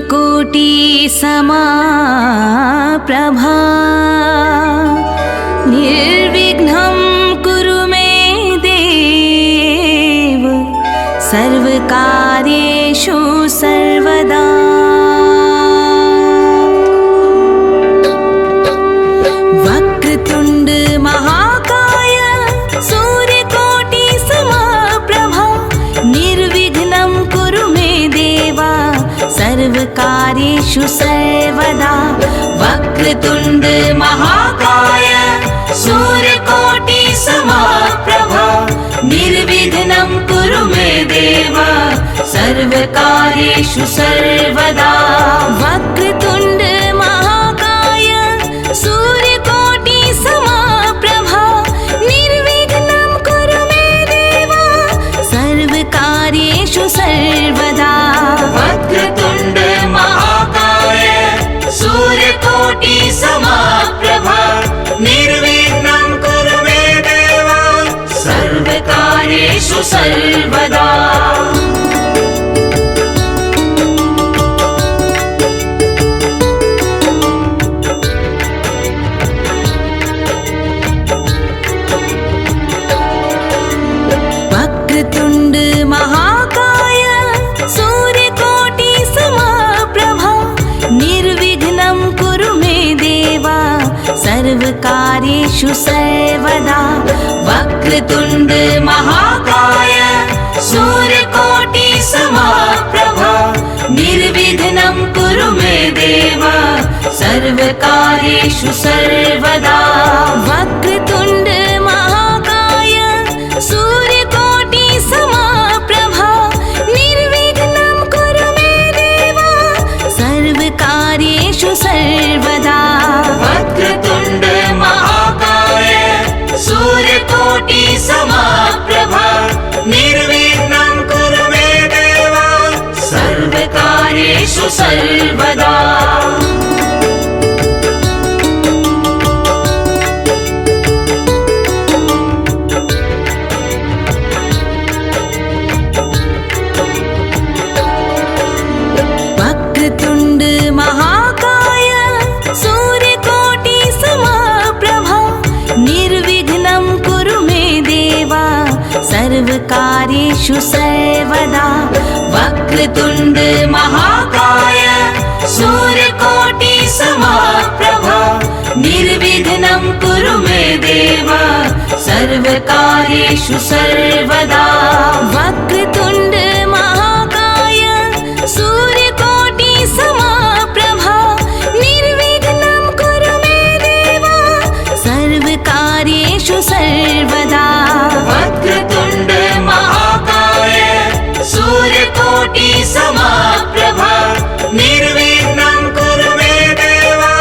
सूर्यकोटि समाप्रभा निर्विघ्नं कुरु मे देव सर्वकार्येषु सर्वदा। वक्रतुण्ड महाकाय सूर्यकोटि समाप्रभा निर्विघ्नं कुरु मे देवा सर्वकार्येषु सर्वदा। वक्रतुण्ड महाकाय सूर्यकोटि समाप्रभा निर्विघ्नं कुरु मे देवा सर्वकार्येषु सर्वदा। वक्रतुण्ड महाकाय सूर्यकोटि समाप्रभा निर्विघ्नं कुरु मे देवा सर्वकार्येषु सर्वदा। वक्रतुण्ड महाकाय सूर्यकोटि समाप्रभा निर्विघ्नं कुरु मे देवा सर्वकार्येषु सर्वदा। वक्रतुण्ड महाकाय सूर्यकोटि समाप्रभा निर्विघ्नं कुरु मे देवा सर्वकार्येषु सर्वदा। वक्रतुण्ड महाकाय सूर्यकोटि समाप्रभा निर्विघ्नं कुरु मे देवा सर्वकार्येषु सर्वदा। वक्रतुण्ड महाकाय सूर्यकोटि समाप्रभा निर्विघ्नं कुरु मे देवा सर्वकार्येषु सर्वदा। वक्रतुण्ड महाकाय सूर्यकोटि समाप्रभा निर्विघ्नं कुरु मे देवा सर्वकार्येषु सर्वदा। वक्रतुण्ड महाकाय सूर्यकोटि समाप्रभा निर्विघ्नं कुरु मे देवा सर्वकार्येषु सर्वदा। वक्रतुण्ड महाकाय सूर्यकोटि समाप्रभा निर्विघ्नं कुरु मे देवा सर्वकार्येषु सर्वदा। वक्रतुण्ड महाकाय सूर्यकोटि समाप्रभा निर्विघ्नं कुरु मे देवा सर्वकार्येषु सर्वदा। वक्रतुण्ड महाकाय सूर्यकोटि समाप्रभा निर्विघ्नं कुरु मे देवा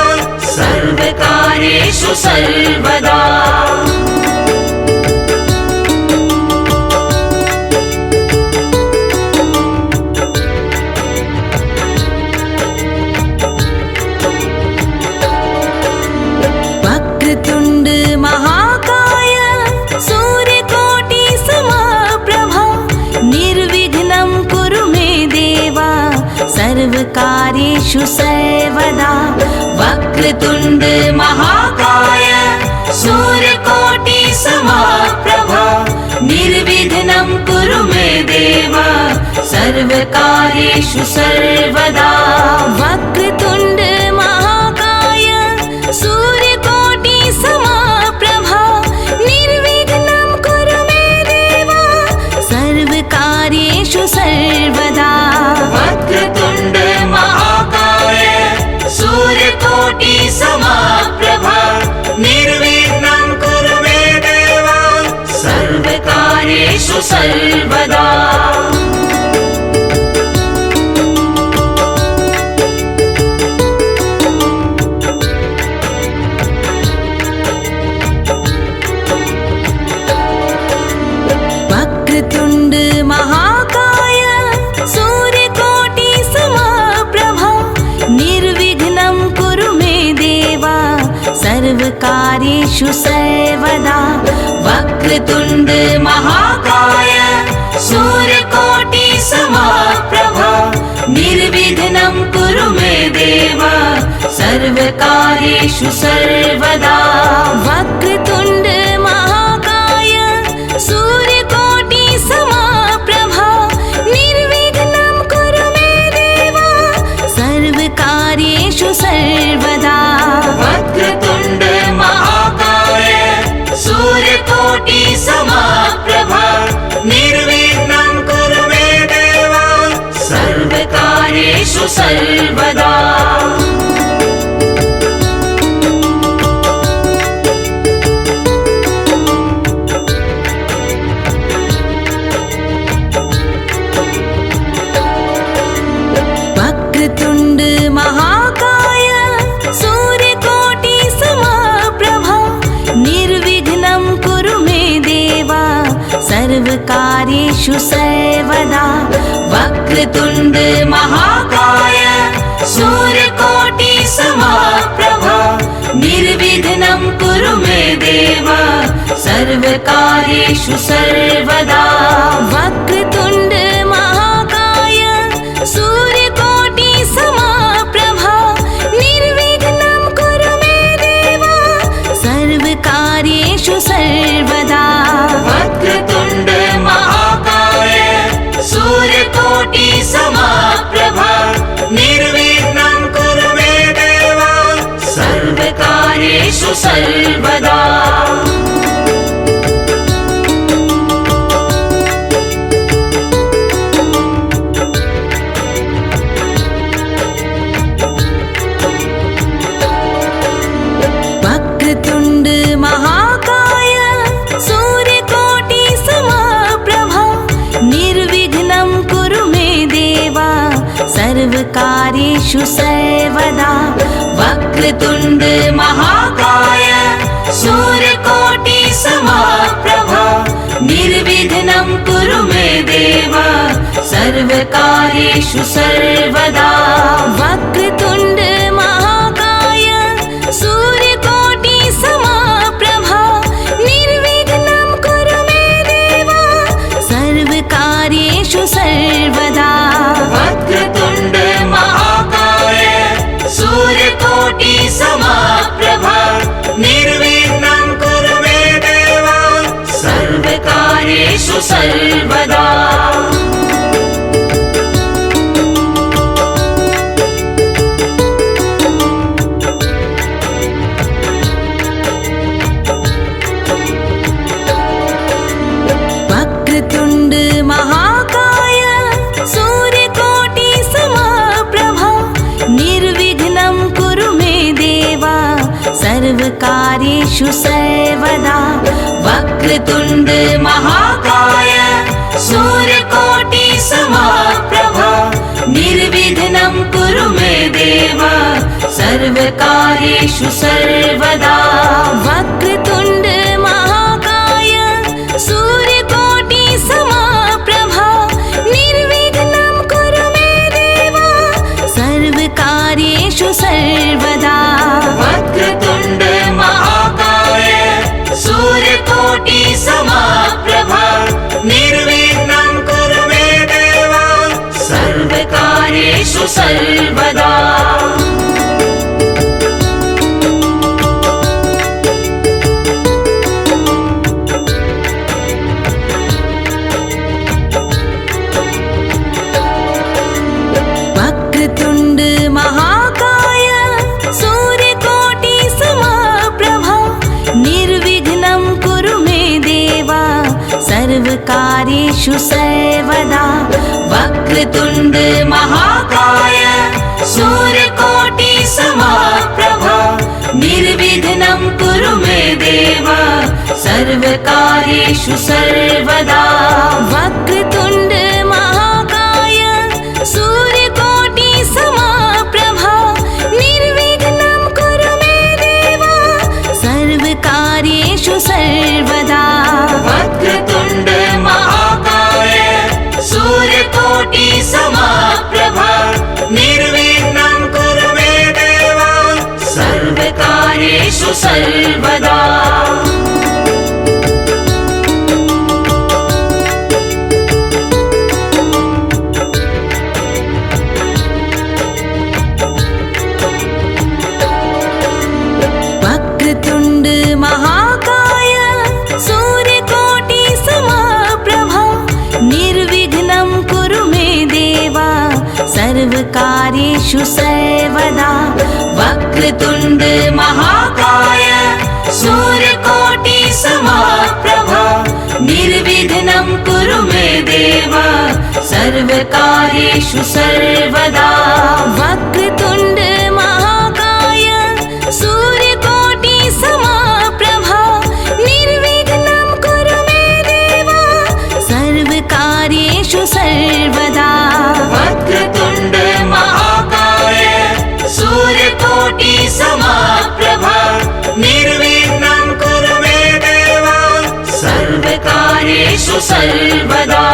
सर्वकार्येषु सर्वदा। वक्रतुण्ड महाकाय सूर्यकोटि समाप्रभा निर्विघ्नं कुरु मे देवा सर्वकार्येषु सर्वदा। वक्रतुण्ड महाकाय सूर्यकोटि समाप्रभा निर्विघ्नं कुरु मे देवा सर्वकार्येषु सर्वदा। वक्रतुण्ड महाकाय सूर्यकोटि समाप्रभा निर्विघ्नं कुरु मे देवा सर्वकार्येषु सर्वदा। वक्रतुण्ड महाकाय सूर्यकोटि समाप्रभा निर्विघ्नं कुरु मे देवा सर्वकार्येषु सर्वदा। वक्रतुण्ड महाकाय सूर्यकोटि समाप्रभा निर्विघ्नं कुरु मे देवा सर्वकार्येषु सर्वदा। वक्रतुण्ड महाकाय सूर्यकोटि समाप्रभा निर्विघ्नं कुरु सर्वकार्येषु सर्वदा वक्रतुण्ड महाकाय सूर्यकोटि समप्रभा निर्विघ्नं कुरु मे देव सर्वकार्येषु सर्वदा वक्रतुण्ड महाकाय सूर्यकोटि समप्रभा निर्विघ्नं कुरु मे देव सर्वकार्येषु सर्वदा वक्रतुण्ड महाकाय सूर्यकोटि समप्रभा निर्विघ्नं कुरु मे देव सर्वकार्येषु सर्वदा वक्रतुण्ड महाकाय सूर्यकोटि समप्रभा निर्विघ्नं कुरु मे देव सर्वकार्येषु सर्वदा वक्रतुण्ड महाकाय सूर्यकोटि समप्रभा निर्विघ्नं कुरु मे देव सर्वकार्येषु सर्वदा वक्रतुण्ड महाकाय सूर्यकोटि समप्रभा निर्विघ्नं कुरु मे देव सर्वकार्येषु सर्वदा वक्रतुण्ड महाकाय सूर्यकोटि समप्रभा निर्विघ्नं कुरु मे देव सर्वकार्येषु सर्वदा वक्रतुण्ड महाकाय सूर्यकोटि समप्रभा निर्विघ्नं कुरु मे देव सर्वकार्येषु सर्वदा वक्रतुण्ड महाकाय सूर्यकोटि समप्रभा निर्विघ्नं कुरु मे देव सर्वकार्येषु सर्वदा वक्रतुण्ड महाकाय सूर्यकोटि समप्रभा निर्विघ्नं कुरु मे देव सर्वकार्येषु सर्वदा वक्रतुण्ड महाकाय सूर्यकोटि समप्रभा निर्विघ्नं कुरु मे देव सर्वकार्येषु सर्वदा वक्रतुण्ड महाकाय सूर्यकोटि समप्रभा निर्विघ्नं कुरु मे देव सर्वकार्येषु सर्वदा वक्रतुण्ड महाकाय सूर्यकोटि समप्रभा निर्विघ्नं कुरु मे देव सर्वकार्येषु सर्वदा वक्रतुण्ड महाकाय सूर्यकोटि समप्रभा निर्विघ्नं कुरु मे देव सर्वकार्येषु सर्वदा वक्रतुण्ड महाकाय सूर्यकोटि समप्रभा निर्विघ्नं कुरु मे देव सर्वकार्येषु सर्वदा वक्रतुण्ड महाकाय सूर्यकोटि समप्रभा निर्विघ्नं कुरु मे देव सर्वकार्येषु सर्वदा वक्रतुण्ड महाकाय सूर्यकोटि समप्रभा निर्विघ्नं कुरु मे देव सर्वकार्येषु सर्वदा वक्रतुण्ड महाकाय सूर्यकोटि समप्रभा निर्विघ्नं कुरु मे देव सर्वकार्येषु सर्वदा सर्वकार्येषु सर्वदा वक्रतुण्ड महाकाय सूर्यकोटि समप्रभा निर्विघ्नं कुरु मे देव सर्वकार्येषु सर्वदा वक्रतुण्ड महाकाय सूर्यकोटि समप्रभा निर्विघ्नं कुरु मे देव सर्वकार्येषु सर्वदा वक्रतुण्ड महाकाय सूर्यकोटि समप्रभा निर्विघ्नं कुरु मे देव सर्वकार्येषु सर्वदा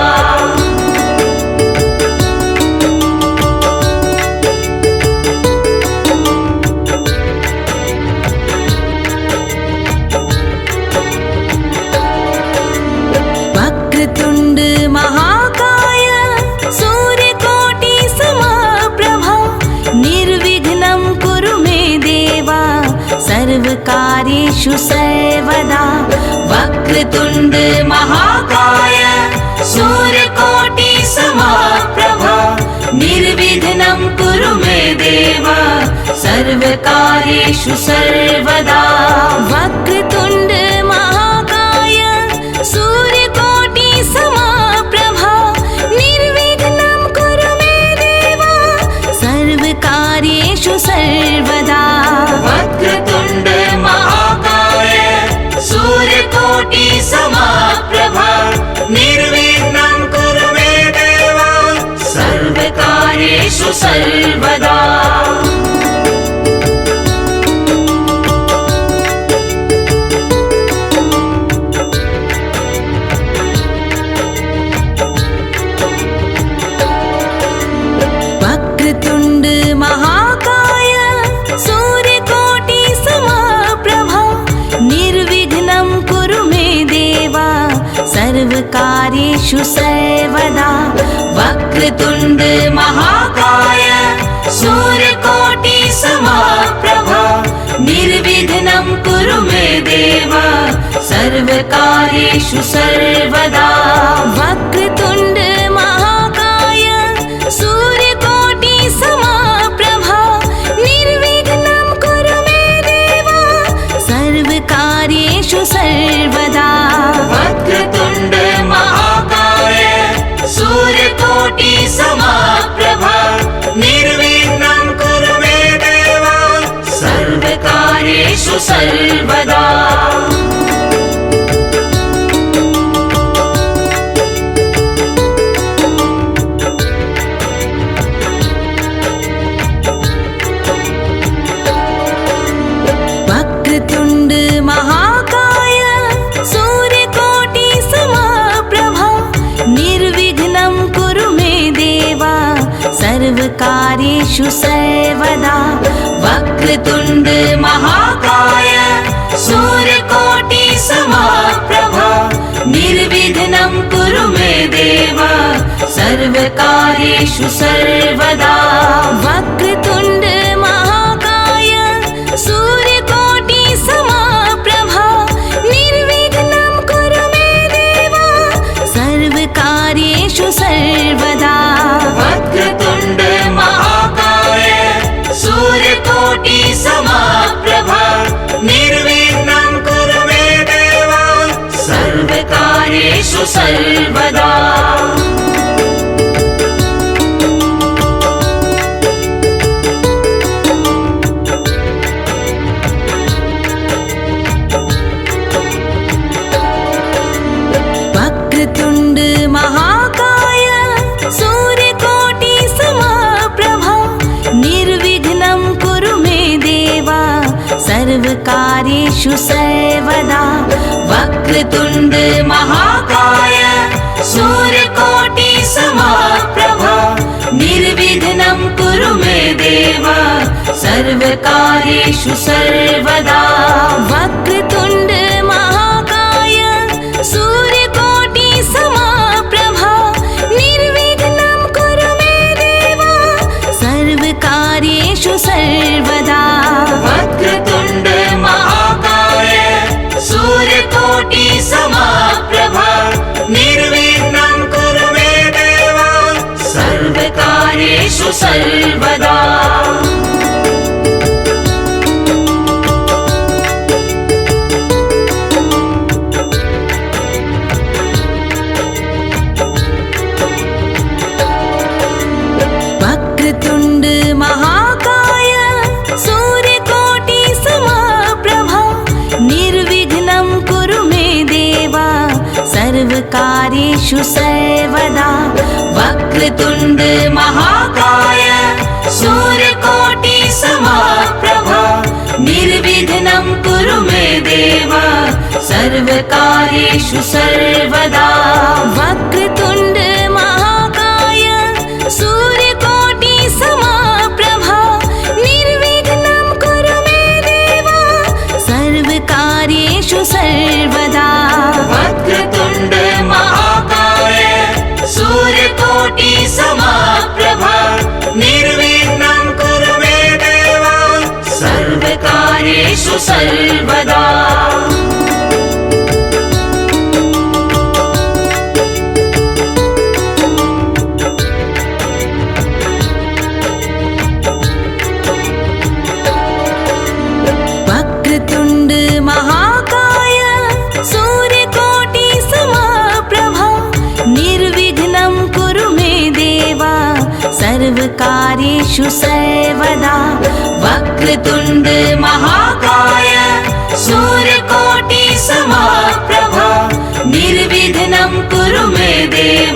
वक्रतुण्ड महाकाय सूर्यकोटि समप्रभा निर्विघ्नं कुरु मे देव सर्वकार्येषु सर्वदा वक्रतुण्ड महाकाय सूर्यकोटि समप्रभा निर्विघ्नं कुरु मे देव सर्वकार्येषु सर्वदा वक्रतुण्ड महाकाय सूर्यकोटि समप्रभा निर्विघ्नं कुरु मे देव सर्वकार्येषु सर्वदा वक्रतुण्ड महाकाय सूर्यकोटि समप्रभा निर्विघ्नं कुरु मे देव सर्वकार्येषु सर्वदा वक्रतुण्ड महाकाय सूर्यकोटि समप्रभा निर्विघ्नं कुरु मे देव सर्वकार्येषु सर्वदा वक्रतुण्ड महाकाय सूर्यकोटि समप्रभा निर्विघ्नं कुरु मे देव सर्वकार्येषु सर्वदा वक्रतुण्ड महाकाय सूर्यकोटि समप्रभा निर्विघ्नं कुरु मे देव सर्वकार्येषु सर्वदा वक्रतुण्ड महाकाय सूर्यकोटि समप्रभा निर्विघ्नं कुरु मे देव सर्वकार्येषु सर्वदा वक्रतुण्ड महाकाय सूर्यकोटि समप्रभा निर्विघ्नं कुरु मे देव सर्वकार्येषु सर्वदा वक्रतुण्ड महाकाय सूर्यकोटि समप्रभा निर्विघ्नं कुरु मे देव सर्वकार्येषु सर्वदा वक्रतुण्ड महाकाय सूर्यकोटि समप्रभा निर्विघ्नं कुरु मे देव सर्वकार्येषु सर्वदा वक्रतुण्ड महाकाय सूर्यकोटि समप्रभा निर्विघ्नं कुरु मे देव सर्वकार्येषु सर्वदा वक्रतुण्ड महाकाय सूर्यकोटि समप्रभा निर्विघ्नं कुरु मे देव सर्वकार्येषु सर्वदा वक्रतुण्ड महाकाय सूर्यकोटि समप्रभा निर्विघ्नं कुरु मे देव सर्वकार्येषु सर्वदा वक्रतुण्ड महाकाय सूर्यकोटि समप्रभा निर्विघ्नं कुरु मे देव सर्वकार्येषु सर्वदा वक्रतुण्ड महाकाय सूर्यकोटि समप्रभा निर्विघ्नं कुरु मे देव सर्वकार्येषु सर्वदा सर्वकार्येषु सर्वदा वक्रतुण्ड महाकाय सूर्यकोटि समप्रभा निर्विघ्नं कुरु मे देव सर्वकार्येषु सर्वदा वक्रतुण्ड महाकाय सूर्यकोटि समप्रभा निर्विघ्नं कुरु मे देव सर्वकार्येषु सर्वदा वक्रतुण्ड महाकाय सूर्यकोटि समप्रभा निर्विघ्नं कुरु मे देव सर्वकार्येषु सर्वदा वक्रतुण्ड महाकाय सूर्यकोटि समप्रभा निर्विघ्नं कुरु मे देव सर्वकार्येषु सर्वदा वक्रतुण्ड महाकाय सूर्यकोटि समप्रभा निर्विघ्नं कुरु मे देव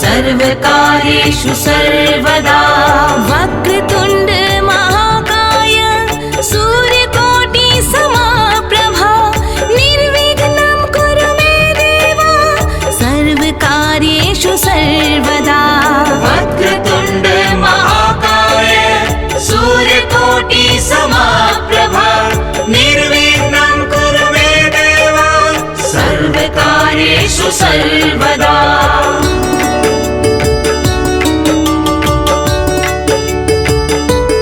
सर्वकार्येषु सर्वदा वक्रतुण्ड महाकाय सूर्यकोटि समप्रभा निर्विघ्नं कुरु मे देव सर्वकार्येषु सर्वदा वक्रतुण्ड महाकाय सूर्यकोटि समप्रभा निर्विघ्नं कुरु मे देव सर्वकार्येषु सर्वदा वक्रतुण्ड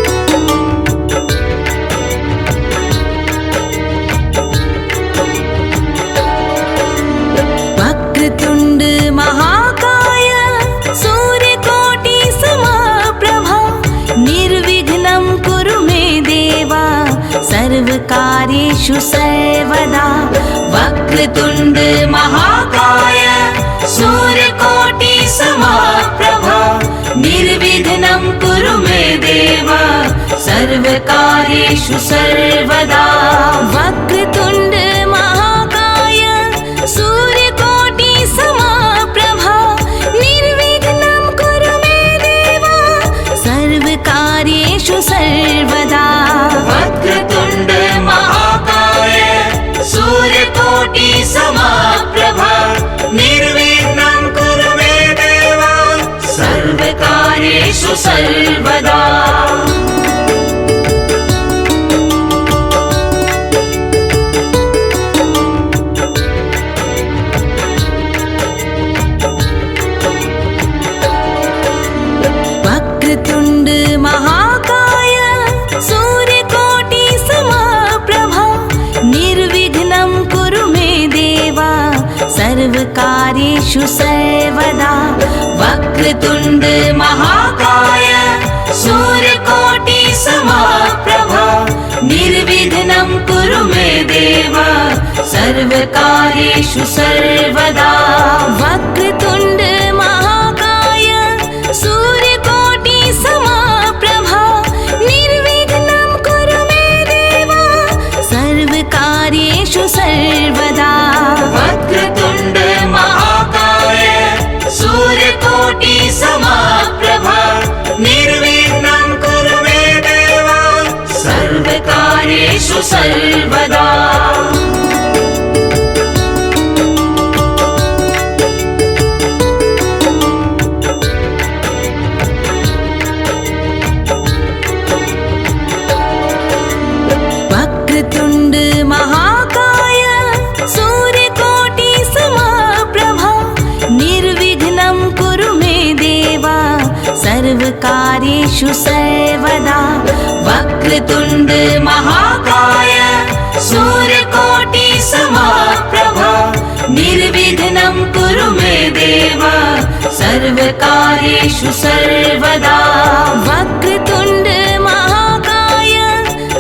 महाकाय सूर्यकोटि समप्रभा निर्विघ्नं कुरु मे देव सर्वकार्येषु सर्वदा वक्रतुण्ड महाकाय सूर्यकोटि समप्रभा निर्विघ्नं कुरु मे देव सर्वकार्येषु सर्वदा वक्रतुण्ड महाकाय सूर्यकोटि समप्रभा निर्विघ्नं कुरु मे देव सर्वकार्येषु सर्वदा वक्रतुण्ड महाकाय सूर्यकोटि समप्रभा निर्विघ्नं कुरु मे देव सर्वकार्येषु सर्वदा वक्रतुण्ड महाकाय सूर्यकोटि समप्रभा निर्विघ्नं कुरु मे देव सर्वकार्येषु सर्वदा वक्रतुण्ड महाकाय सूर्यकोटि समप्रभा निर्विघ्नं कुरु मे देव सर्वकार्येषु सर्वदा वक्रतुण्ड महाकाय सूर्यकोटि समप्रभा निर्विघ्नं कुरु मे देव सर्वकार्येषु सर्वदा वक्रतुण्ड महाकाय सूर्यकोटि समप्रभा निर्विघ्नं कुरु मे देव सर्वकार्येषु सर्वदा वक्रतुण्ड महाकाय सूर्यकोटि समप्रभा निर्विघ्नं कुरु मे देव सर्वकार्येषु सर्वदा वक्रतुण्ड महाकाय सूर्यकोटि समप्रभा निर्विघ्नं कुरु मे देव सर्वकार्येषु सर्वदा वक्रतुण्ड महाकाय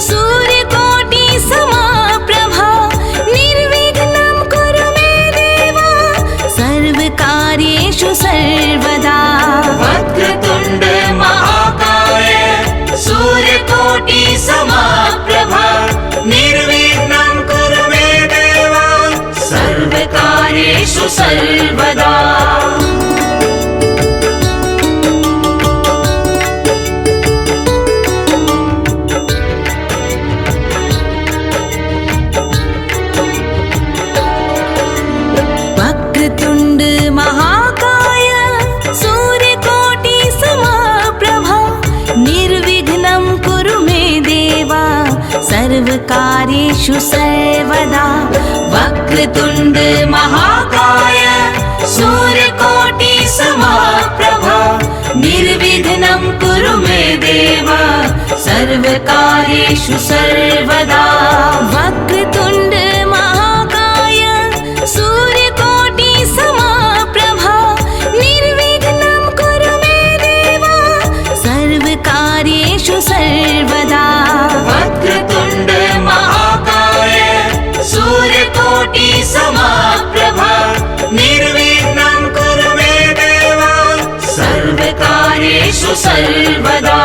सूर्यकोटि समप्रभा निर्विघ्नं कुरु मे देव सर्वकार्येषु सर्वदा वक्रतुण्ड महाकाय सूर्यकोटि समप्रभा निर्विघ्नं कुरु मे देव सर्वकार्येषु सर्वकार्येषु सर्वदा। वक्रतुण्ड महाकाय सूर्यकोटि समप्रभा निर्विघ्नं कुरु मे देवा सर्वकार्येषु सर्वदा। वक्रतुण्ड महाकाय सूर्यकोटि समप्रभा निर्विघ्नं कुरु मे देवा सर्वकार्येषु सर्वदा। वक्रतुण्ड महाकाय सूर्यकोटि समप्रभा निर्विघ्नं कुरु मे देवा सर्वकार्येषु सर्वदा। वक्रतुण्ड महाकाय सूर्यकोटि समप्रभा निर्विघ्नं कुरु मे देवा सर्वकार्येषु सर्वदा।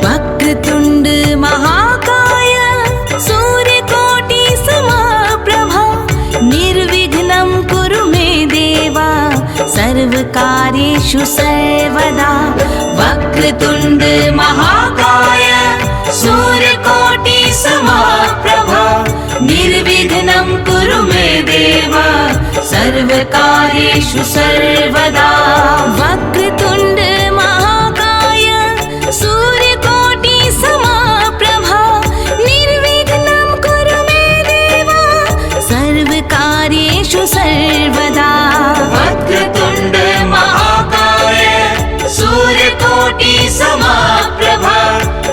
वक्रतुण्ड महाकाय सूर्यकोटि समप्रभा निर्विघ्नं कुरु मे देवा सर्वकार्येषु सर्वदा। वक्रतुण्ड महाकाय सूर्यकोटि समप्रभा निर्विघ्नं कुरु मे देवा सर्वकार्येषु सर्वदा। वक्रतुण्ड महाकाय सूर्यकोटि समप्रभा निर्विघ्नं कुरु मे देवा सर्वकार्येषु सर्वदा। वक्रतुण्ड महाकाय सूर्यकोटि समप्रभा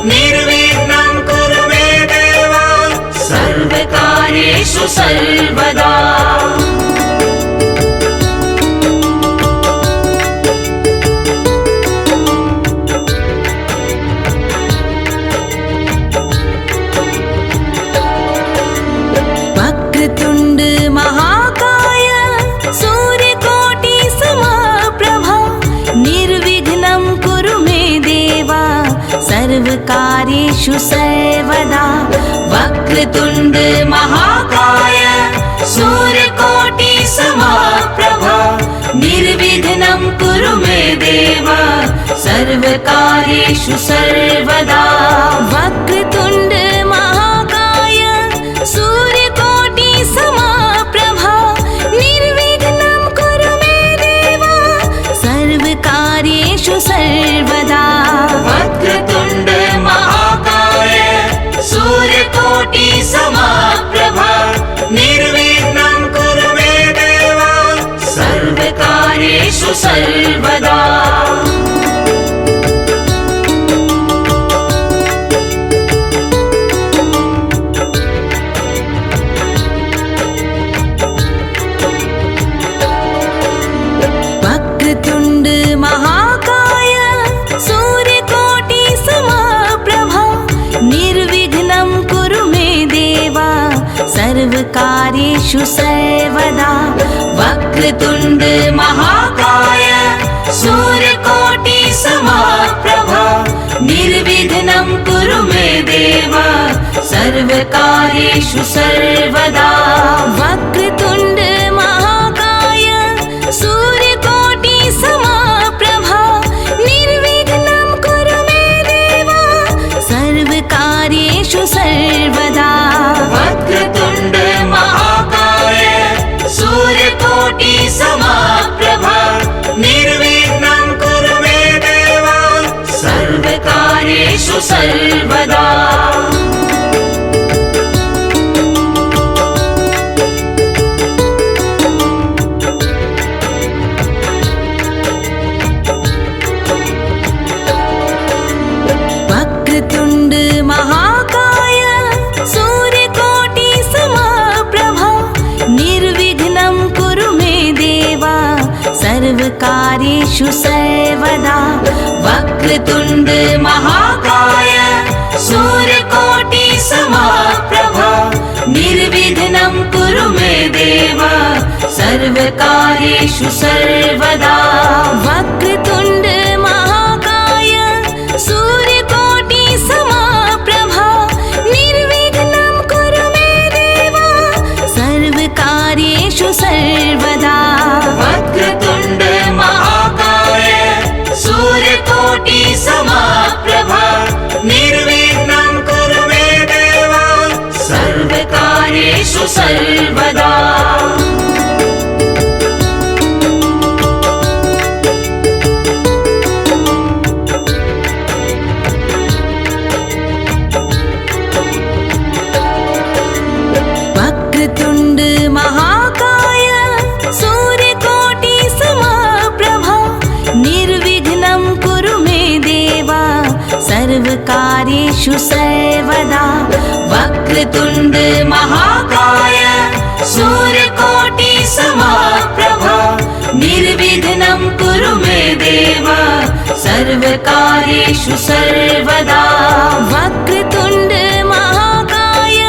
निर्विघ्नं कुरु मे देवा सर्वकार्येषु सर्वदा। वक्रतुण्ड महाकाय सूर्यकोटि समप्रभा निर्विघ्नं कुरु मे देवा सर्वकार्येषु सर्वदा। वक्रतुण्ड महाकाय सूर्यकोटि समप्रभा निर्विघ्नं कुरु मे देवा सर्वकार्येषु सर्वदा। वक्रतुण्ड महाकाय सूर्यकोटि समप्रभा निर्विघ्नं कुरु मे देवा सर्वकार्येषु सर्वदा। वक्रतुण्ड महाकाय सूर्यकोटि समप्रभा निर्विघ्नं कुरु मे देवा सर्वकार्येषु सर्वदा। वक्रतुण्ड महाकाय सूर्यकोटि समप्रभा निर्विघ्नं कुरु मे देवा सर्वकार्येषु सर्वदा। वक्रतुण्ड महाकाय सूर्यकोटि समप्रभा निर्विघ्नं कुरु मे देवा सर्वकार्येषु सर्वदा। वक्रतुण्ड महाकाय सूर्यकोटि समप्रभा निर्विघ्नं कुरु मे देवा सर्वकार्येषु सर्वदा। वक्रतुण्ड महाकाय सूर्यकोटि समप्रभा निर्विघ्नं कुरु मे देवा सर्वकार्येषु सर्वदा। वक्रतुण्ड महाकाय सूर्यकोटि समप्रभा निर्विघ्नं कुरु मे देवा सर्वकार्येषु सर्वदा। वक्रतुण्ड महाकाय सूर्यकोटि समप्रभा निर्विघ्नं कुरु मे देवा सर्वकार्येषु सर्वदा वक्रतुण्ड महाकाय सूर्यकोटि समप्रभा निर्विघ्नं कुरु मे देव सर्वकार्येषु सर्वदा वक्रतुण्ड महाकाय सूर्यकोटि समप्रभा निर्विघ्नं कुरु मे देव सर्वकार्येषु सर्वदा वक्रतुण्ड महाकाय सूर्यकोटि समप्रभा निर्विघ्नं कुरु मे देव सर्वकार्येषु सर्वदा वक्रतुण्ड महाकाय सूर्यकोटि समप्रभा निर्विघ्नं कुरु मे देव सर्वकार्येषु सर्वदा वक्रतुण्ड महाकाय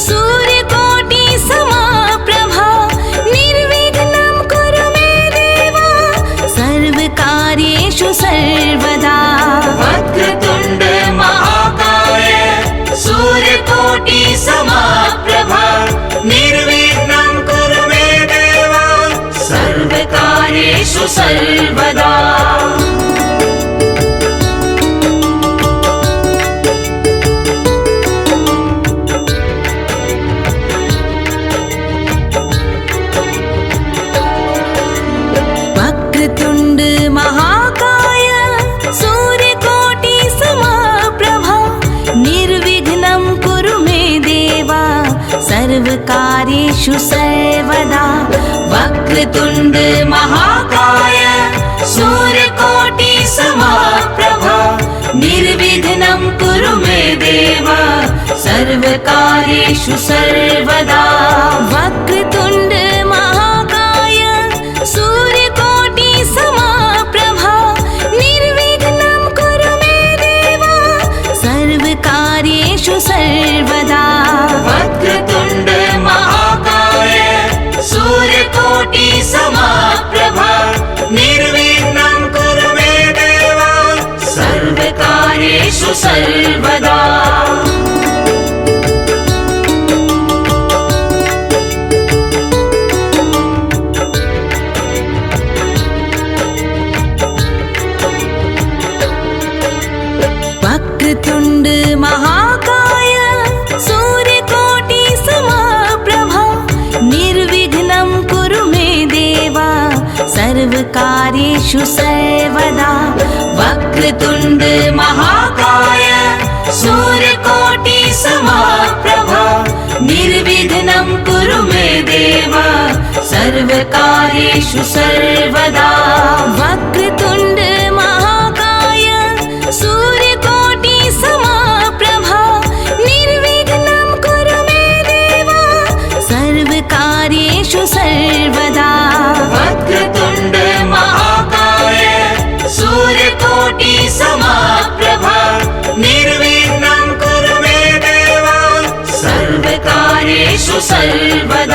सूर्यकोटि समप्रभा निर्विघ्नं कुरु मे देव सर्वकार्येषु सर्वदा वक्रतुण्ड महाकाय सूर्यकोटि समप्रभा निर्विघ्नं कुरु मे देव सर्वकार्येषु सर्वदा वक्रतुण्ड महाकाय सूर्यकोटि समप्रभा निर्विघ्नं कुरु मे देव सर्वकार्येषु सर्वदा वक्रतुण्ड महाकाय सूर्यकोटि समप्रभा निर्विघ्नं कुरु मे देव सर्वकार्येषु सर्वदा वक्रतुण्ड महाकाय सूर्यकोटि समप्रभा निर्विघ्नं कुरु मे देव सर्वकार्येषु सर्वदा वक्रतुण्ड महाकाय सूर्यकोटि समप्रभा निर्विघ्नं कुरु मे देव सर्वकार्येषु सर्वदा वक्रतुण्ड महाकाय सूर्यकोटि समप्रभा निर्विघ्नं कुरु मे देव सर्वकार्येषु सर्वदा वक्रतुण्ड महाकाय सूर्यकोटि समप्रभा निर्विघ्नं कुरु मे देव सर्वकार्येषु सर्वदा वक्रतुण्ड महाकाय सूर्यकोटि समप्रभा निर्विघ्नं कुरु मे देव सर्वकार्येषु सर्वदा वक्रतुण्ड महाकाय सूर्यकोटि समप्रभा निर्विघ्नं कुरु मे देव सर्वकार्येषु सर्वदा